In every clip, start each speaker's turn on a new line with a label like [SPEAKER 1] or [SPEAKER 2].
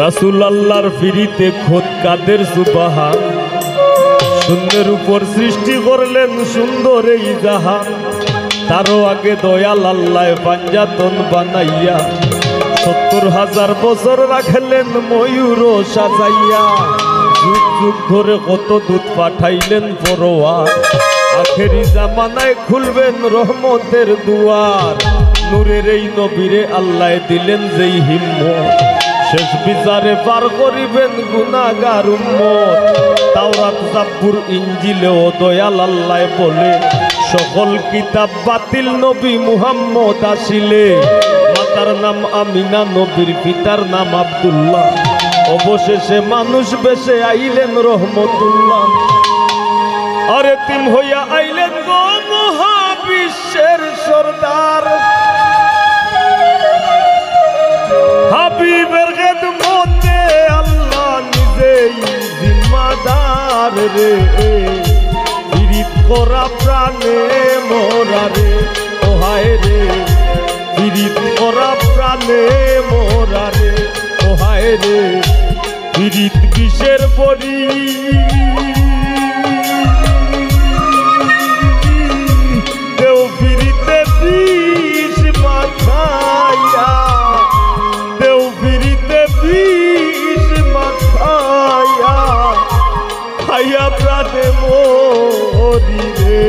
[SPEAKER 1] রাসূল আল্লাহর ফিরিতে খোদ কাদের সুবহান, শূন্যের উপর সৃষ্টি করলেন সুন্দর এই জাহান। তারও আগে দয়াল আল্লাহ পাঞ্জাতন বানাইয়া ৭০,০০০ বছর রাখলেন ময়ূর সাজাইয়া। যুগ যুগ ধরে কত দূত পাঠাইলেন পরোয়ার, আখেরি জামানায় খুলবেন রহমতের দুয়ার। নূরের এই নবীরে আল্লাহ দিলেন যেই হিম্মত, শেষ বিচারে পার করিবেন গুনাহগার উম্মত। তাওরাত জাবুর ইনজিলেও দয়াল আল্লাহ বলে, সকল কিতাব বাতিল নবী মুহাম্মদ আসিলে। মাতার নাম আমিনা, নবীর পিতার নাম আব্দুল্লাহ, অবশেষে মানুষ বেশে আইলেন রহমতুল্লাহ। আর এতিম হইয়া আইলেন গো মহাবিশ্বের সরদার, হাবিবের খেদমতে আল্লাহ নিজেই জিম্মাদার রে। পীড়িত করা প্রাণে মোরা রে, ও হায় রে পীড়িত করা প্রাণে মোরা রে, ও হায় রে পীড়িত বিষের পরি। দেও পীড়িতে বিষ মাখাইয়া, দেও পীড়িতে বিষ মাখাইয়া, খাইয়া প্রাণে মরি রে।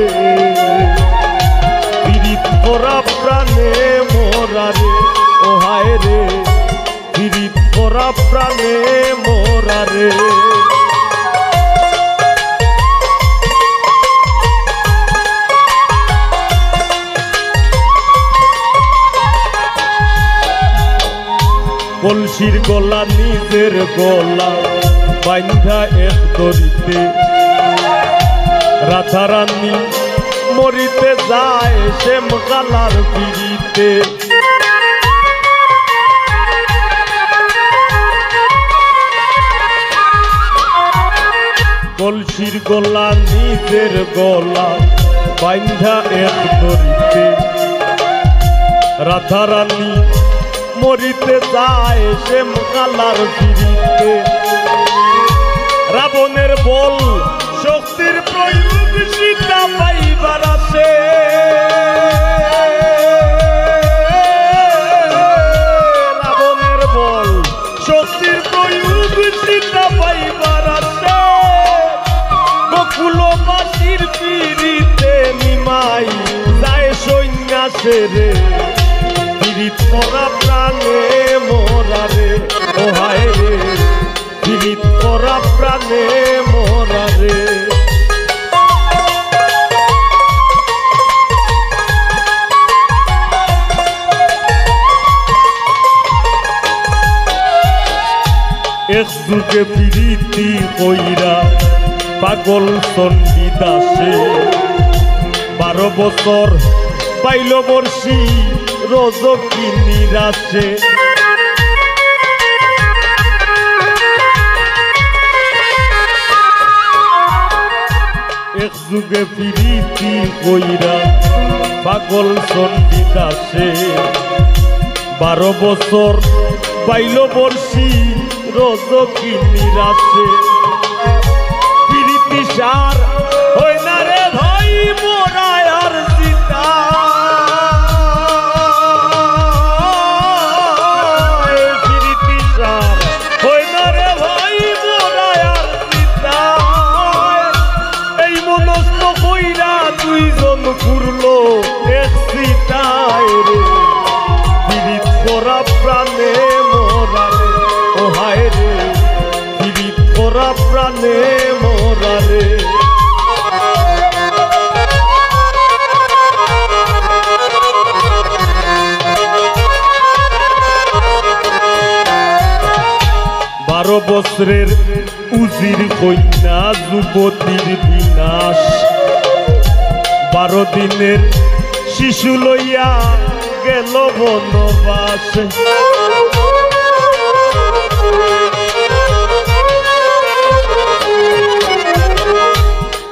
[SPEAKER 1] পীড়িত করা প্রাণে মোরা রে, ও হায় রে পীড়িত করা প্রাণে মোরা রে। কলসির গলা নিজের গলা বাইন্ধা এক দড়িতে, রাধারানী মরিতে যায় শ্যাম কালার পিড়িতে। কলসির গলা নিজের গলা বাইন্ধা এক দড়িতে, রাধারানী মরিতে যায় শ্যাম কালার পিড়িতে। রাবণের বল শক্তির প্রয়োগ সীতা পাইবার আসে, রাবণের বল শক্তির প্রয়োগ সীতা পাইবার আসে। বকুলবাসীর পিড়িতে নিমাই যায় সন্ন্যাসে রে, পীড়িত করা প্রাণে মোরা রে, ও হায় রে পীড়িত করা প্রাণে মোরা রে। এক যুগে প্রীতি কইরা পাগল চণ্ডীদাসে, 12 বছর পাইল বর্ষি রজকি নিরাশে। এক যুগে প্রীতি কইরা পাগল চণ্ডীদাসে, 12 বছর পাইল বর্ষি রজকি নিরাশে। প্রীতি সার হয় না রে ভাই মোরা আর সীতা, প্রীতি সার হয় না রে ভাই মোরা আর সীতা। এই মনস্থ কইরা দুইজন ঘুরলো এক সীতায় রে, পীড়িত করা প্রাণে মোরা রে, ও হায় রে পীড়িত করা প্রাণে মোরা রে। বারো বছরের উজির কন্যা যুবতীর বিনাশ, 12 দিনের শিশু লইয়া গেল বনবাস।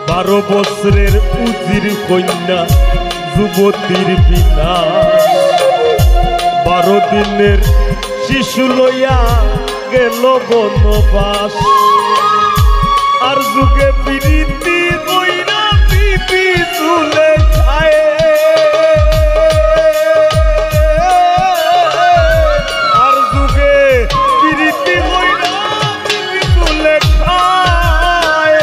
[SPEAKER 1] 12 বছরের উজির কন্যা যুবতীর বিনাশ, 12 দিনের শিশু লইয়া গেল বনবাস আর যুগে প্রীতি কইরা বিবি চুলে খায় আর যুগে প্রীতি কইরা বিবি চুলে খায়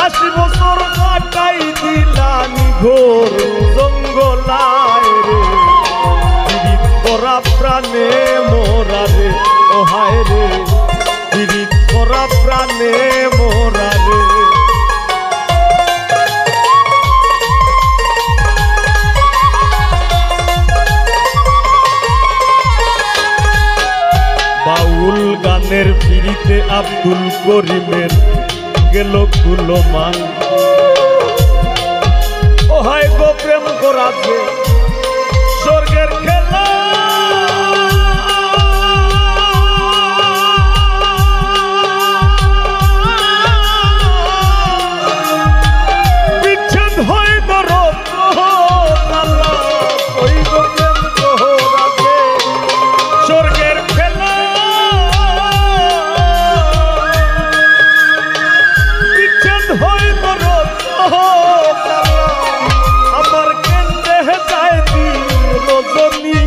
[SPEAKER 1] 80 বছর কাটাই দিলানি ঘোর জঙ্গলায় রে পীড়িত করা প্রাণে মোরা রে ও হায় রে পীড়িত করা প্রাণে মোরা রে বাউল গানের পিড়িতে আব্দুল করিমের গেল কুলমান ও হায় গো প্রেম করাছে স্বর্গের খেলা বিচ্ছেদ হয়ে দরদ আল্লাহ ওই গো প্রেম করাছে স্বর্গের খেলা বিচ্ছেদ হয়ে দরদ আমার কেন্দ্রে যায় দিন রজনী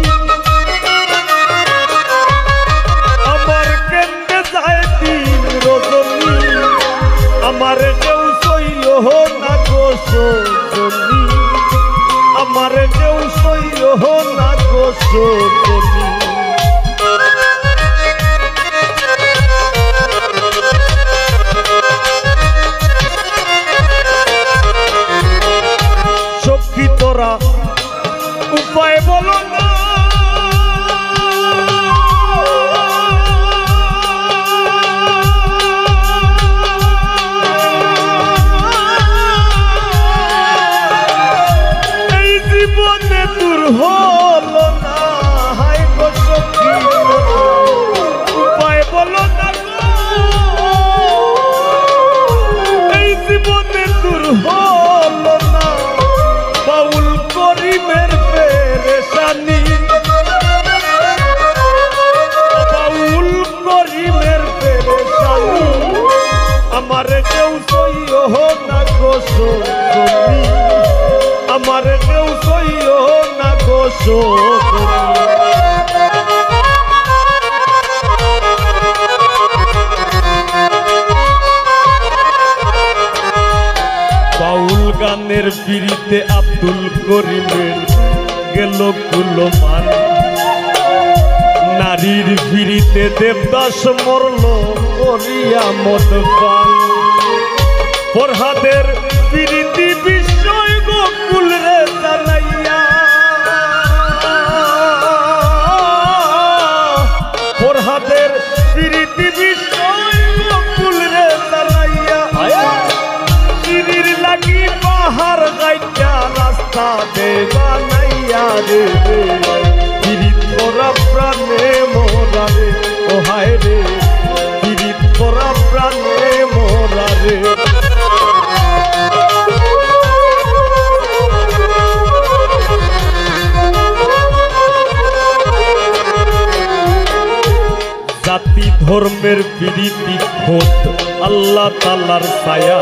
[SPEAKER 1] আমার কেন্দ্রে যায় দিন রজনী আমার কেউ সইয় না গো সজনী আমার কেউ সইয় না গো সজনী সখী তোরা উপায় বলো না এই জীবনে দূর হলো না হায় গো সখী উপায় বলো না এই জীবনে দূর হলো না বাউল করিমের পেরেশানি বাউল করিমের পেরেশানি আমার কেউ সইয় না গো সজনী আমার কেউ সইয় না গো সজনী বাউল গানের পিড়িতে আব্দুল করিমের গেল কুলমান নারীর পিড়িতে দেবদাস মরল করিয়া মদ পান ফরহাদের পিড়িতি বিষয় গোকুল রে চালাইয়া ফরহাদের পিড়িতি বিষয় গোকুল রে চালাইয়া চিরির লাগি পাহাড় গাইয়া রাস্তা দে বানাইয়া রে পীড়িত করা প্রাণে মোরা রে ও হায় রে পীড়িত করা প্রাণে মোরা রে জাতি ধর্মের পীড়িতি খোদ আল্লাহ তাআলার ছায়া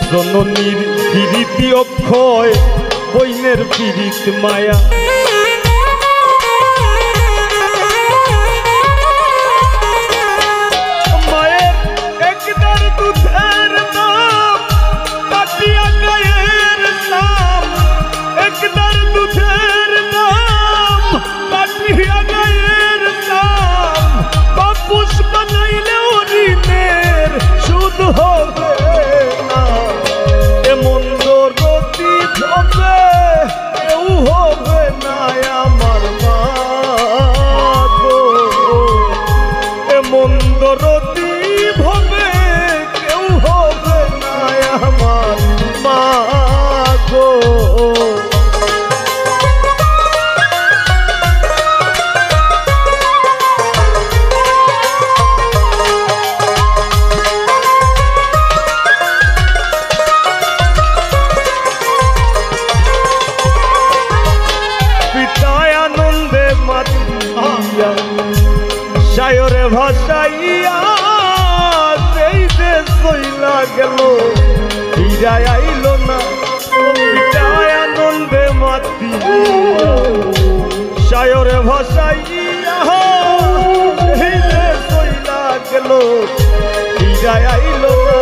[SPEAKER 1] জননীর পীড়িতি অক্ষয় বইনের পীড়িত মায়া মায়ের একদার দুধের নাম কাটিয়া গায়ের নাম একদার দুধের নাম কাটিয়া গায়ের নাম বাপুস বানাইলেও ঋণের সুদ হবে না এমন দরদি হবে কেউ হবে না আমার মা গো এমন দরদি হবে কেউ হবে না আমার মা গো সায়রে ভাসাইয়া সেই যে চইলা গেল ফিরায় আইল না পিতায় আনন্দে মাতি সায়রে ভাসাইয়া সেই যে চইলা গেল ফিরায় আইল না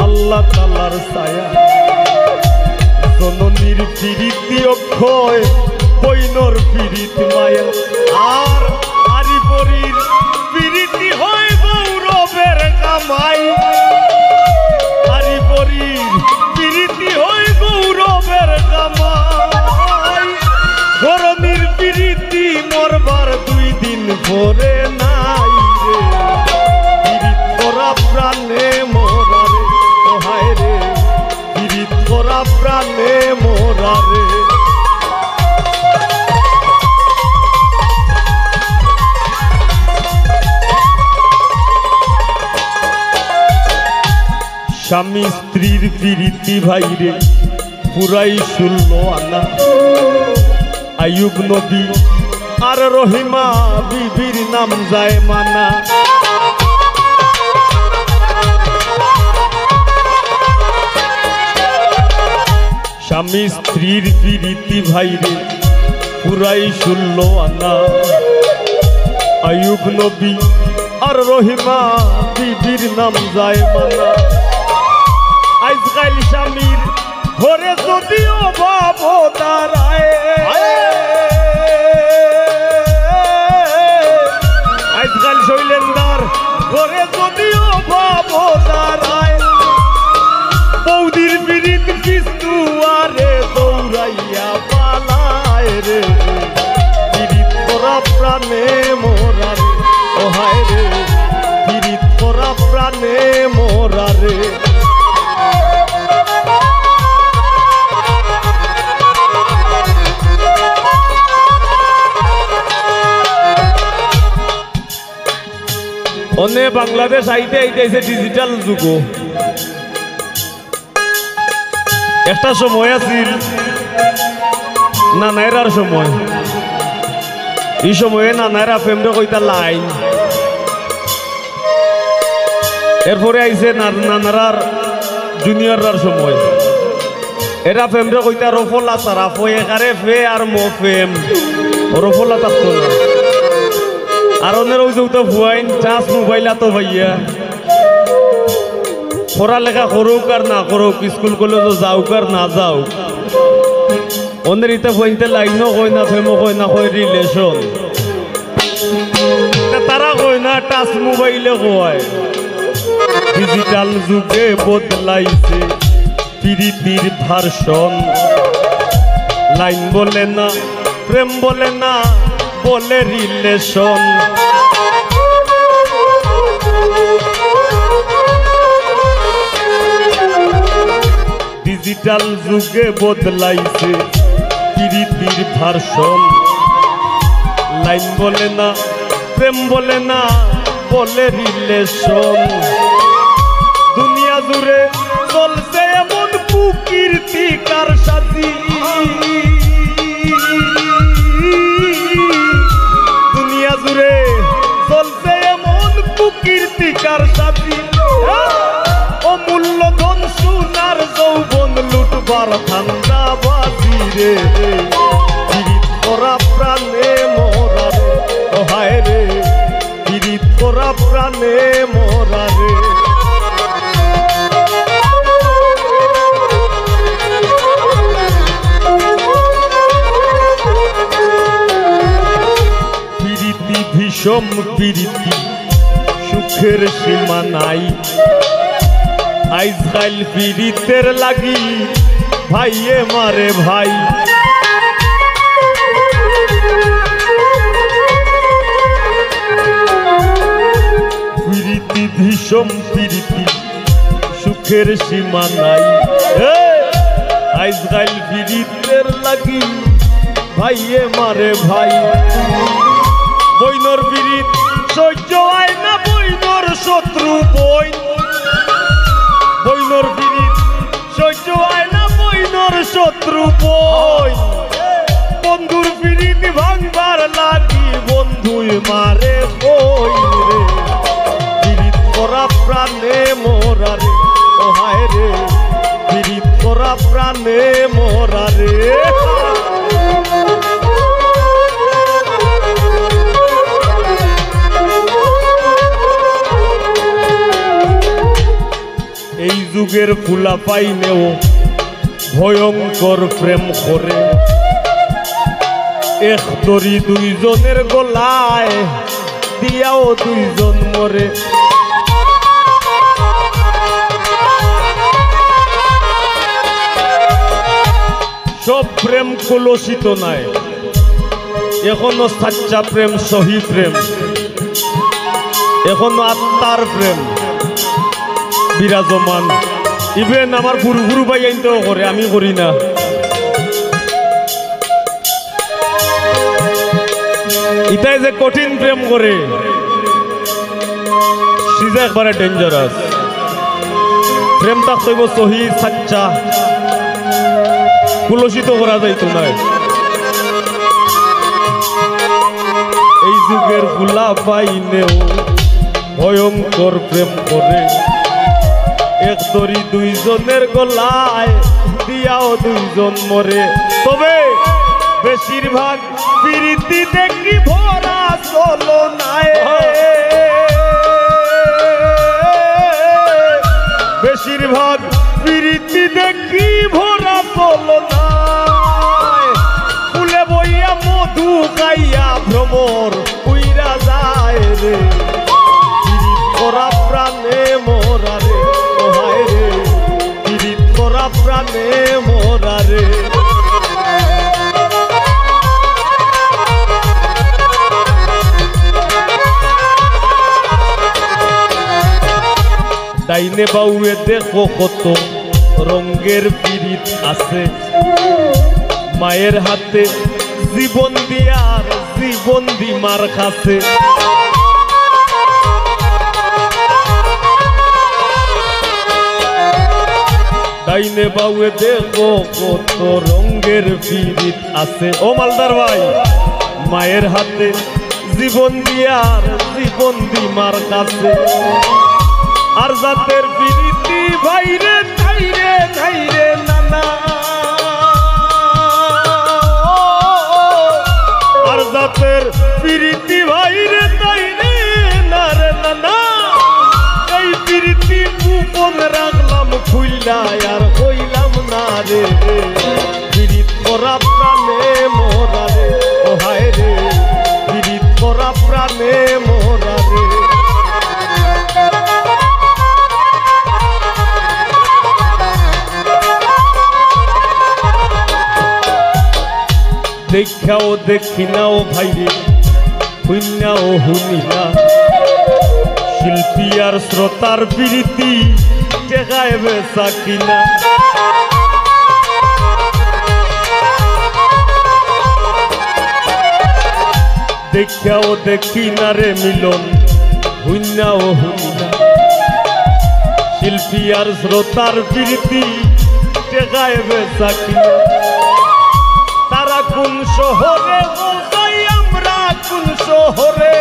[SPEAKER 1] আল্লাহ তাআলার ছায়া জননীর পিরিতি অক্ষয় বৈনর পিরিত মায়া আর আরি পরির পিরিতি হয় গৌরবের কামাই আরি পরির পিরিতি হয় গৌরবের কামাই ধরনীর পিরিতি মরবার 2 দিন পরে নাই রে পিরিত করা প্রাণে মোরা রে ও হায় রে পিরিত করা প্রাণে মোরা রে স্বামী স্ত্রীর পিরিতি ভাইরে পুরাই 16 আনা আইয়ুব নবী আর রহিমা বিবির নাম যায় মানা স্বামী স্ত্রীর পিরিতি ভাইরে পুরাই 16 আনা আইয়ুব নবী আর রহিমা বিবির নাম যায় মানা আজকাল স্বামীর ঘরে যদিও বাপ দাঁড়ায় আজকাল শৈলেন্দার ঘরে যদিও বাপ দাঁড়ায় বৌদির পিরিত কিছু আরে দৌড়াইয়া পালায় রে পিরিত করা প্রাণে মোরা রে ও হায় রে পিরিত করা প্রাণে মোরা রে অনে বাংলাদেশ আইতে আইতেছে ডিজিটাল যুগ একটা সময় আছিল নানাইরার সময় এই সময়ে নানাইরা ফেমরে কইতা লাইন এরপরে আইছে নানারার জুনিয়ররার সময় এরা ফেমরে কইতা রফলা সারা ফয়ে কারে ফে আর মো ফেম রফলা থাকতো না আর অন্যের ওই যে ভুয়াইন চান্স মোবাইল তো ভাইয়া পড়ালেখা করুক আর না করুক স্কুল কলেজও যাওক আর না যাওক অন্যের ইতে বইতে লাইনও কই না ফেমও কই না কই রিলেশন তারা কই না টাচ মোবাইলে কয় ডিজিটাল যুগে বদলাইছে পিরিতির ভার্সন লাইন বলে না প্রেম বলে না বলে রিলেশন ডিজিটাল যুগে বদলাইছে পিরিতির ভার্সন লাইন বলে না প্রেম বলে না বলে রিলেশন দুনিয়া জুড়ে চলছে এমন কুকীর্তিকার সাথী দুনিয়া জুড়ে চলছে এমন কুকীর্তিকার সাথী অমূল্য ধন সোনার যৌবন লুটবার ধান্দা বাজি রে পিরিত করা প্রাণে মোরা রে ও হায় রে পিরিত করা প্রাণে মোরা রে পিরিতি ভীষণ পিরিতি সুখের সীমা নাই আজকাল পিরিতের লাগি ভাইয়ে মারে ভাই। প্রীতি ভীষণ প্রীতি সুখের সীমা নাই, আজকাল প্রীতের লাগি ভাইয়ে মারে ভাই। বইনর প্রীত সহ্য হয় না, বইনর শত্রু বই, বইনর প্রীত সহ্য হয় না, বইনর শত্রু বই। বন্ধুর প্রীত ভাঙবার লাগি বন্ধুই মারে বই রে। প্রীত করা প্রাণে মোরা রে, ও হায় রে প্রীত করা প্রাণে মোরা রে। এই যুগের ফুলা পাইনেও ভয়ঙ্কর প্রেম করে, এক দড়ি দুইজনের গলায় দিয়াও দুইজন মরে। সব প্রেম কলুষিত নাই, এখনো সাচ্চা প্রেম, সহি প্রেম, এখনো আত্মার প্রেম বিরাজমান। ইভেন আমার গুরু গুরু ভাই আইনতেও করে, আমি করি না। ইতাই যে কঠিন প্রেম করে সিজা একবারে ডেঞ্জারাস। প্রেমটা কইব সহি সাচ্চা, কুলসিত করা যাইতো না। এই যুগের ফুলা পাইনেও ভয়ঙ্কর প্রেম করে, এক দড়ি দুইজনের গলায় দিয়াও দুইজন মরে। তবে বেশিরভাগ প্রীতি দেখি ভরা চলো নাই, বেশিরভাগ প্রীতি দেখি ভরা চলো নাই। ফুলে বইয়া মধু গাইয়া ভ্রমর উইরা যায় রে। প্রীত করা প্রাণে মোরা রে, ও হায় রে প্রীত করা প্রাণে মোরা রে। ডাইনে বাউয়ে দেখো কত রঙের প্রীত আছে, মায়ের হাতে জীবন দিয়ার জীবন দি মার খাছে। ডাইনে বাউয়ে দেখো কত রঙের প্রীত আছে। ও মালদার ভাই, মায়ের হাতে জীবন দিয়ার জীবন দি মার কাছে। আর জাতের প্রীতি ভাইরে ধাইরে ধাইরে নানা, আর জাতের প্রীতি ভাইরে ধাইরে নারে নানা। এই প্রীতি গোপন রাখলাম খুইলা আর হইলাম না রে। প্রীত করা প্রাণে মোরা রে, ও হায় রে প্রীত করা প্রাণে মোরা রে। দেখাও দেখি নাও ভাইরে, শুনাও শুনি না। শিল্পী আর শ্রোতার প্রীতি টেকায় বেচা কিনা। দেখাও দেখি না রে মিলন, শুনাও শুনি না। শিল্পী আর শ্রোতার প্রীতি টেকায় বেচা কিনা। তারা কোন শহরে যাই, আমরা কোন শহরে,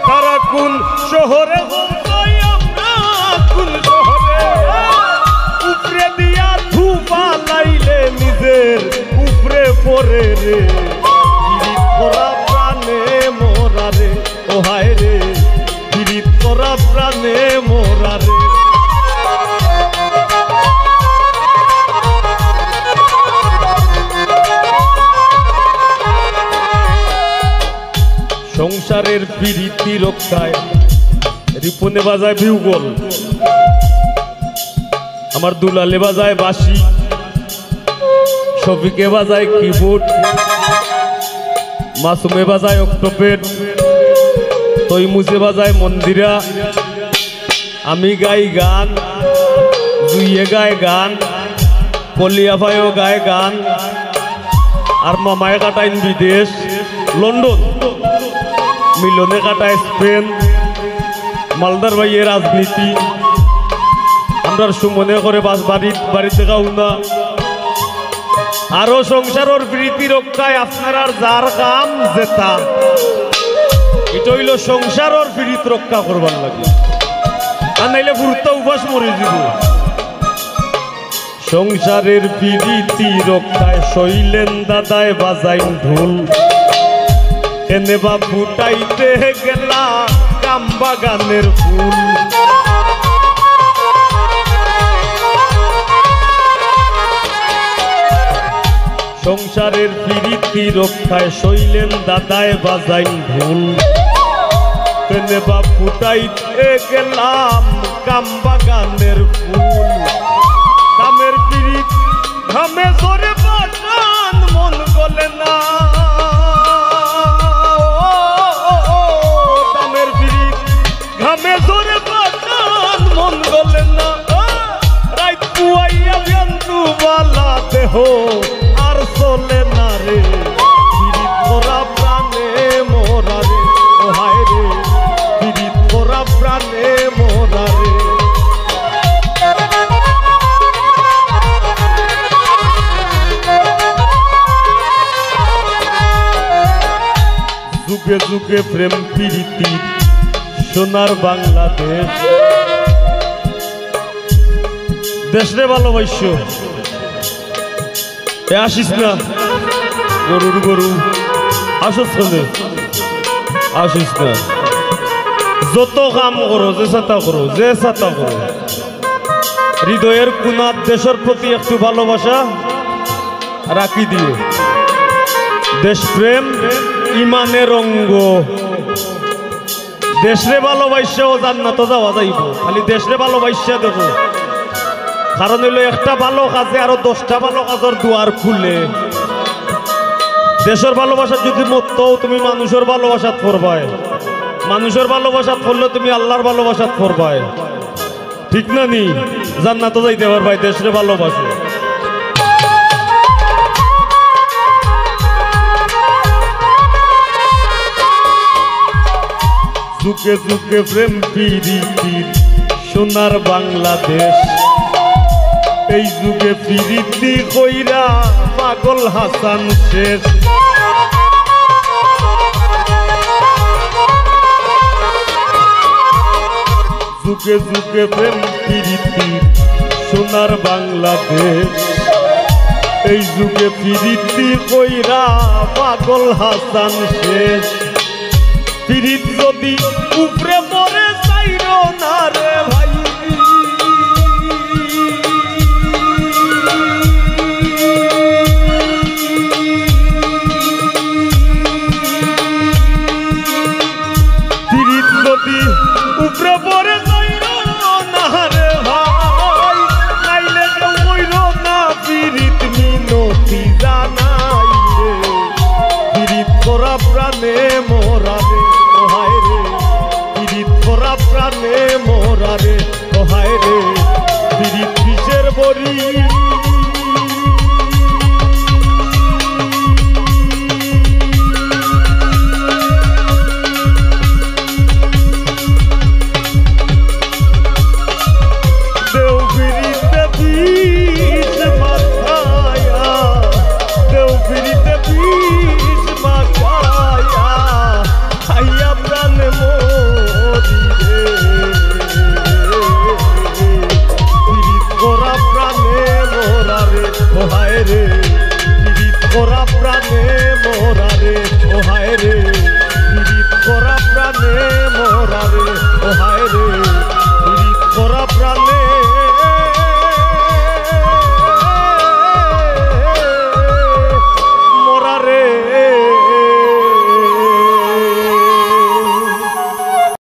[SPEAKER 1] তারা কোন শহরে যাই, আমরা কোন শহরে। উপরে দিয়া ধুপা লাইলে নিজের উপরে পরে রে। প্রীত করা প্রাণে মোরা রে, ও হায় রে প্রীত করা প্রাণে মোরা রে। সংসারের প্রীতি রক্ষায় রিপনে বাজায় বিউগল। আমার দুলালে বাজায় বাঁশি, শফিকে বাজায় কিবোর্ড, মাসুমে বাজায় অক্টোপেড, তৈমুসে বাজায় মন্দিরা, আমি গাই গান, জুইয়ে গায় গান, কলিয়াফায়ও গায় গান, আর মামায় কাটাইন বিদেশ লন্ডন, মিলনে কাটায় স্পেন, মালদার ভাইয়ে রাজনীতি, আমরা সুমনে করে বাড়িতে গাও না। আরো সংসারের প্রীতি রক্ষায় আপনার আর যার কাম যেতা, এটা হইল সংসারের প্রীতি রক্ষা করবার লাগে, আর নাইলে ভুরতা উপাস মরে যাব। সংসারের প্রীতি রক্ষায় শৈলেন দাদায় বাজাইন ঢোল, এনে বা ফুটাইতে গেলা কাম বাগানের ফুল। সংসারের প্রীতি রক্ষায় শৈলেন দাদায় বাজাইন ঢোল, এনে বা ফুটাইতে গেলাম কাম বাগানের ফুল। দামের পিরিত ঘামে জোরে বাগান মন গলে না, দামের পিরিত ঘামে জোরে বাগান মন গলে না। রাইত পুয়াইয়া জন্তু বালা দেহ আর চলে না রে, পিরিত করা প্রাণে মোরা রে, ও হায় রে পিরিত করা প্রাণে মোরা রে। যুগে যুগে প্রেম প্রীতি সোনার বাংলাদেশ, দেশরে ভালোবাস আসিস না গরুর গরু, আসিস না আসিস না, যত কাম করো, যে ছাতা করো, যে ছাতা করো, হৃদয়ের কোনার দেশের প্রতি একটু ভালোবাসা রাখি দিয়ে। দেশপ্রেম ইমানের অঙ্গ, দেশরে ভালোবাসাও জান্নাত যাওয়া যাইব, খালি দেশরে ভালোবাসা দেখো। কারণ হইল একটা ভালো কাজে আরো 10টা ভালো কাজের দুয়ার খুলে। দেশের ভালোবাসা যদি মরতেও তুমি মানুষের ভালোবাসাত করবায়, মানুষের ভালোবাসাত করলে তুমি আল্লাহর ভালোবাসাত করবায়, ঠিক না নি? জান্নাত যাইতে পারবাই দেশরে ভালোবাসো। যুগে যুগে প্রেম প্রীতির সোনার বাংলাদেশ, এই যুগে প্রীতি কইরা পাগল হাসান শেষ। যুগে যুগে প্রেম প্রীতির সোনার বাংলাদেশ, এই যুগে প্রীতি কইরা পাগল হাসান শেষ। পিরিত যদি উপরে পড়ে চাইর না রে ভাই, পিরিত যদি উপরে পড়ে চাইর না রে ভাই, নাইলে কেউ কইর না পিরিত মিনতি জানাই রে, পিরিত করা প্রাণে মোরা রে, হায় রে পিরিত করা প্রাণে মোরা রে, ও হায় রে পিরিত বিষের বড়ি